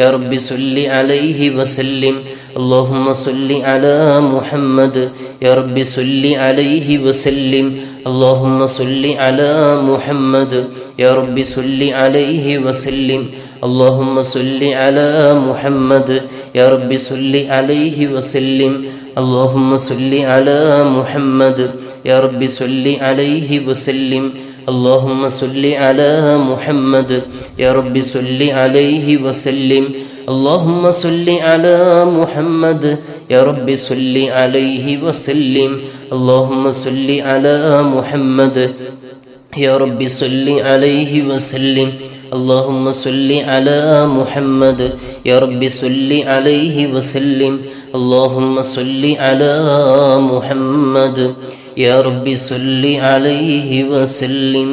يا رب صل عليه وسلم اللهم صل على محمد يا رب صل عليه وسلم اللهم صل على محمد يا رب صل عليه وسلم اللهم صل على محمد يا رب صل عليه وسلم اللهم صل على محمد يا رب صل عليه وسلم اللهم صل على محمد يا رب صل عليه وسلم اللهم صل على محمد يا رب صل عليه وسلم اللهم صل على محمد يا رب صل عليه وسلم اللهم صل على محمد يا رب صل عليه وسلم اللهم صل على محمد يا رب صل عليه وسلم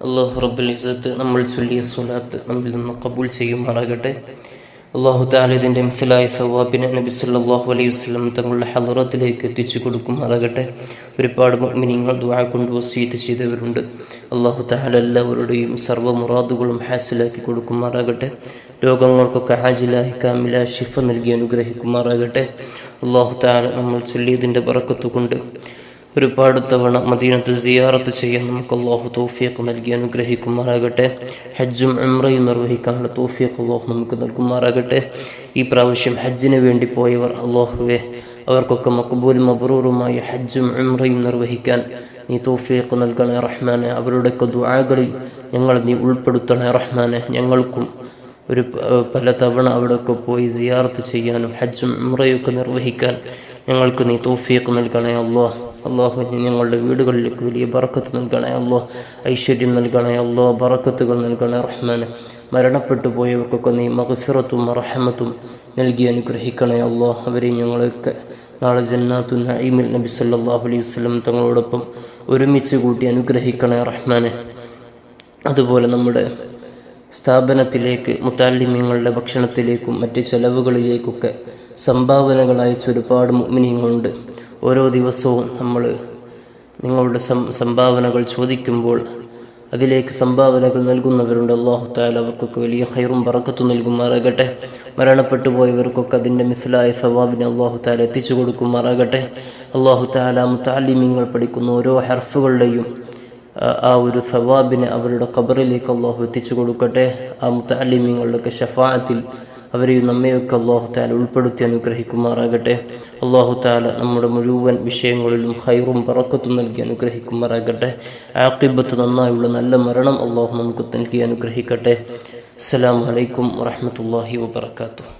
അല്ലാഹു റബ്ബുൽ ഇസ്സത്ത് നമ്മൾ ചൊല്ലിയ സ്വലാത്ത് നമ്മിൽ നിന്ന് ഖബൂൽ ചെയ്യുമാറാകട്ടെ. അല്ലാഹു തആല ഇതിൻ്റെ മിസ്ലായ സവാബിനെ നബി സല്ലല്ലാഹു അലൈഹി വസല്ലം തങ്ങളുടെ ഹളറത്തിലേക്ക് എത്തിച്ചു കൊടുക്കുമാറാകട്ടെ. ഒരുപാട് മുഅ്മിനീങ്ങൾ ദുആ കൊണ്ട് വസിയത്ത് ചെയ്തവരുണ്ട്. അല്ലാഹു തആല എല്ലാവരുടെയും സർവ്വ മുറാദുകളും ഹാസിലാക്കി കൊടുക്കുമാറാകട്ടെ. രോഗങ്ങൾക്കൊക്കെ ഹാജിലായി കാമില ശിഫ നൽകി അനുഗ്രഹിക്കുമാറാകട്ടെ. അല്ലാഹു തആല നമ്മൾ ചൊല്ലിയതിൻ്റെ ബറക്കത്ത് കൊണ്ട് ഒരുപാട് തവണ മദീനത്ത് സിയാറത്ത് ചെയ്യാൻ നമുക്ക് അല്ലാഹു തൗഫീഖ് നൽകി അനുഗ്രഹിക്കുമാറാകട്ടെ. ഹജ്ജും ഉംറയും നിർവഹിക്കാനുള്ള തൗഫീഖ് അല്ലാഹു നമുക്ക് നൽകുമാറാകട്ടെ. ഈ പ്രാവശ്യം ഹജ്ജിന് വേണ്ടി പോയവർ അല്ലാഹുവേ അവർക്കൊക്കെ മഖ്ബൂലും മബ്റൂറുമായ ഹജ്ജും ഉംറയും നിർവഹിക്കാൻ നീ തൗഫീഖ് നൽകണേ റഹ്മാനെ. അവരുടെയൊക്കെ ദുആകളിൽ ഞങ്ങളെ നീ ഉൾപ്പെടുത്തണേ റഹ്മാനെ. ഞങ്ങൾക്കും പല തവണ അവിടെയൊക്കെ പോയി സിയാറത്ത് ചെയ്യാനും ഹജ്ജും ഉംറയൊക്കെ നിർവഹിക്കാൻ ഞങ്ങൾക്ക് നീ തൗഫീഖ് നൽകണേ അല്ലാഹ്. അല്ലാഹു ഞങ്ങളുടെ വീടുകളിലേക്ക് വലിയ ബറക്കത്ത് നൽകണേ അല്ലാഹ്. ഐശ്വര്യം നൽകണേ അല്ലാഹ്. ബറക്കത്തുകൾ നൽകണേ റഹ്മാനെ. മരണപ്പെട്ടു പോയവർക്കൊക്കെ നീ മഗ്ഫിറത്തും റഹ്മത്തും നൽകി അനുഗ്രഹിക്കണേ അല്ലാഹ്. അവരെയും ഞങ്ങളെയൊക്കെ നാളെ ജന്നാത്തുൻ നഈമിൽ നബി സല്ലല്ലാഹു അലൈഹി വസല്ലം തങ്ങളോടൊപ്പം ഒരുമിച്ച് കൂട്ടി അനുഗ്രഹിക്കണേ റഹ്മാനെ. അതുപോലെ നമ്മുടെ സ്ഥാപനത്തിലേക്ക് മുതഅല്ലിമീങ്ങളുടെ ഭക്ഷണത്തിലേക്കും മറ്റ് ചെലവുകളിലേക്കൊക്കെ സംഭാവനകൾ അയച്ച ഒരുപാട് മുഅ്മിനീങ്ങളുണ്ട്. ഓരോ ദിവസവും നമ്മൾ നിങ്ങളുടെ സംഭാവനകൾ ചോദിക്കുമ്പോൾ അതിലേക്ക് സംഭാവനകൾ നൽകുന്നവരുണ്ട്. അല്ലാഹു തആല അവർക്കൊക്കെ വലിയ ഖൈറും ബറക്കത്തും നൽകുമാറാകട്ടെ. മരണപ്പെട്ടു പോയവർക്കൊക്കെ അതിൻ്റെ മിസ്ലായ സവാബിനെ അല്ലാഹു തആല എത്തിച്ചു കൊടുക്കുമാറാകട്ടെ. അല്ലാഹു തആല മുതഅല്ലിമീങ്ങൾ പഠിക്കുന്ന ഓരോ ഹർഫുകളുടെയും ആ ഒരു സവാബിനെ അവരുടെ ഖബറിലേക്ക് അല്ലാഹു എത്തിച്ചു കൊടുക്കട്ടെ. ആ മുതഅല്ലിമീങ്ങളുടെയൊക്കെ ശഫാഅത്തിൽ അവരെയും നമ്മയൊക്കെ അല്ലാഹു തആല ഉൾപ്പെടുത്തി അനുഗ്രഹിക്കുമാറാകട്ടെ. അല്ലാഹു തആല നമ്മുടെ മുഴുവൻ വിഷയങ്ങളിലും ഖൈറും ബറക്കത്തും നൽകി അനുഗ്രഹിക്കുമാറാകട്ടെ. ആഖിബത്ത് നന്നായുള്ള നല്ല മരണം അല്ലാഹു നമുക്ക് നൽകി അനുഗ്രഹിക്കട്ടെ. അസ്സലാമു അലൈക്കും വറഹ്മത്തുള്ളാഹി വബറകാതുഹു.